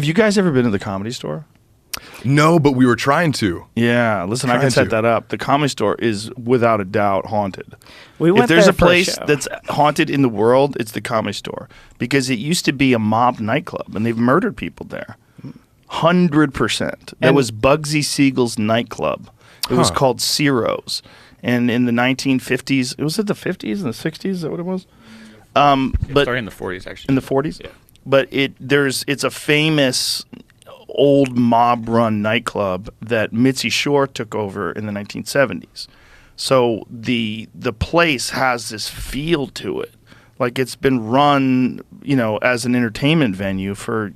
Have you guys ever been to the Comedy Store? No, but we were trying to. Yeah, listen, I can set that up. The Comedy Store is without a doubt haunted. If there's a place that's haunted in the world, it's the Comedy Store, because it used to be a mob nightclub, and they've murdered people there. 100%. That was Bugsy Siegel's nightclub. It was called Ciro's, and in the 1950s, was it the 50s and the 60s? Is that what it was? But started in the 40s, actually. In the 40s, yeah. But it's a famous old mob-run nightclub that Mitzi Shore took over in the 1970s. So the place has this feel to it, like it's been run, as an entertainment venue for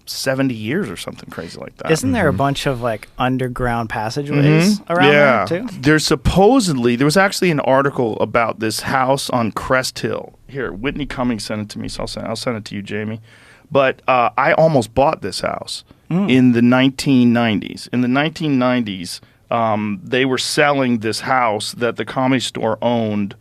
70 years or something crazy like that. Isn't there a bunch of like underground passageways around there too? There was actually an article about this house on Crest Hill. Here, Whitney Cummings sent it to me, so I'll send it to you, Jamie. But I almost bought this house in the 1990s. In the 1990s, they were selling this house that the Comedy Store owned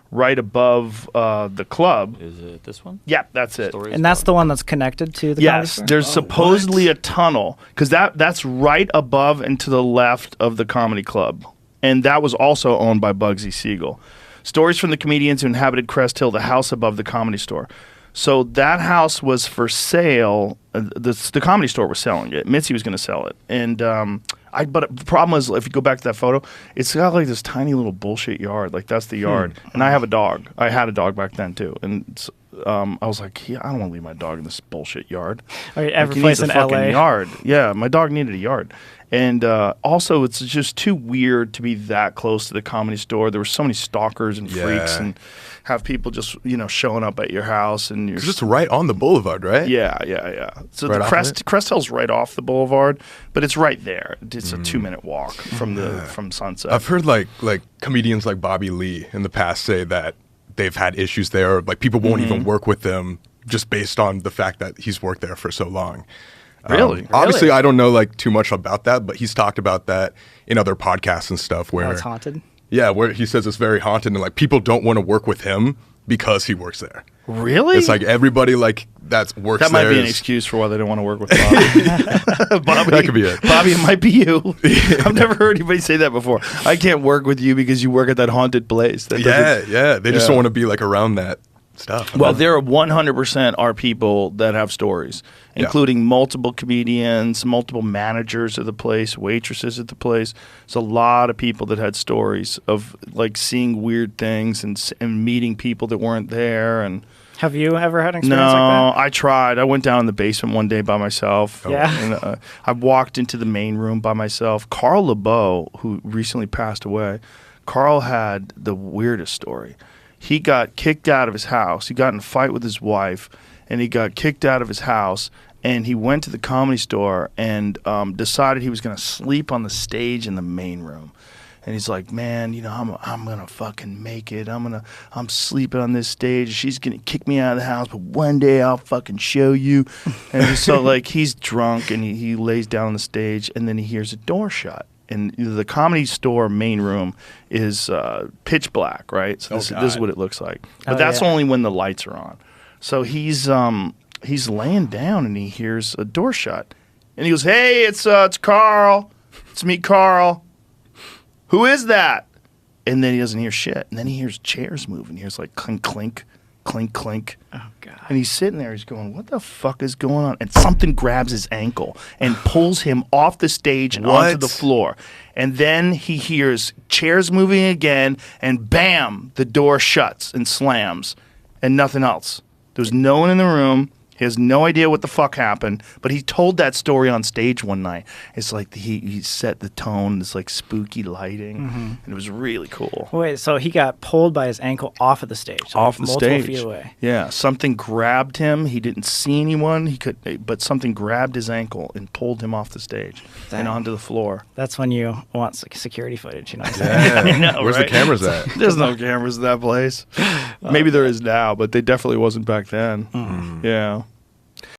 right above the club. Is it this one? Yeah, that's it. And that's the one that's connected to the Comedy Store? Yes, there's supposedly a tunnel, because that's right above and to the left of the Comedy Club. And that was also owned by Bugsy Siegel. Stories from the comedians who inhabited Crest Hill, the house above the Comedy Store. So that house was for sale. The Comedy Store was selling it. Mitzi was going to sell it. And but the problem is, if you go back to that photo, it's got like this tiny little bullshit yard. Like, that's the yard. And I have a dog. I had a dog back then, too. And I was like, I don't want to leave my dog in this bullshit yard. Or every place in LA. Yard. Yeah, my dog needed a yard. And also, it's just too weird to be that close to the Comedy Store. There were so many stalkers and freaks, and have people just showing up at your house, and you're just right on the boulevard, right? Yeah. So right, the Crest Hill's right off the boulevard, but it's right there. It's a 2-minute walk from Sunset. I've heard like comedians like Bobby Lee in the past say that they've had issues there. Like, people won't even work with them just based on the fact that he's worked there for so long. Really? Obviously, I don't know like too much about that, but he's talked about that in other podcasts and stuff where it's haunted. Yeah, where he says it's very haunted, and like people don't want to work with him because he works there. Really? It's like everybody like that works there. That might be an excuse for why they don't want to work with Bobby. Bobby. That could be it. Bobby, it might be you. I've never heard anybody say that before. I can't work with you because you work at that haunted place. They just don't want to be like around that stuff. Well, there are 100% are people that have stories, including multiple comedians, multiple managers of the place, waitresses at the place. There's a lot of people that had stories of like seeing weird things and meeting people that weren't there. And have you ever had an experience like that? No, I tried. I went down in the basement one day by myself. Yeah. And, I walked into the main room by myself. Carl Labove, who recently passed away, Carl had the weirdest story. He got kicked out of his house. He got in a fight with his wife, and he got kicked out of his house. And he went to the Comedy Store and decided he was going to sleep on the stage in the main room. And he's like, man, I'm gonna fucking make it. I'm sleeping on this stage. She's gonna kick me out of the house, but one day I'll fucking show you. And so like he's drunk and he lays down on the stage, and then he hears a door shut. And the Comedy Store main room is pitch black, right? So this is what it looks like. But that's only when the lights are on. So he's laying down and he hears a door shut, and he goes, "Hey, it's Carl. It's me, Carl. Who is that?" And then he doesn't hear shit. And then he hears chairs move, and he hears like clink, clink, clink, clink. Oh, God. And he's sitting there. He's going, what the fuck is going on? And something grabs his ankle and pulls him off the stage and onto the floor. And then he hears chairs moving again, and bam, the door shuts and slams, and nothing else. There's no one in the room. He has no idea what the fuck happened, but he told that story on stage one night. It's like he set the tone, this like spooky lighting, and it was really cool. Wait, so he got pulled by his ankle off of the stage, so off the stage, multiple feet away. Yeah, something grabbed him. He didn't see anyone. But something grabbed his ankle and pulled him off the stage and onto the floor. That's when you want security footage, you know. Yeah. know, Where's right? the cameras at? There's no cameras in that place. Maybe there is now, but they definitely wasn't back then. Yeah.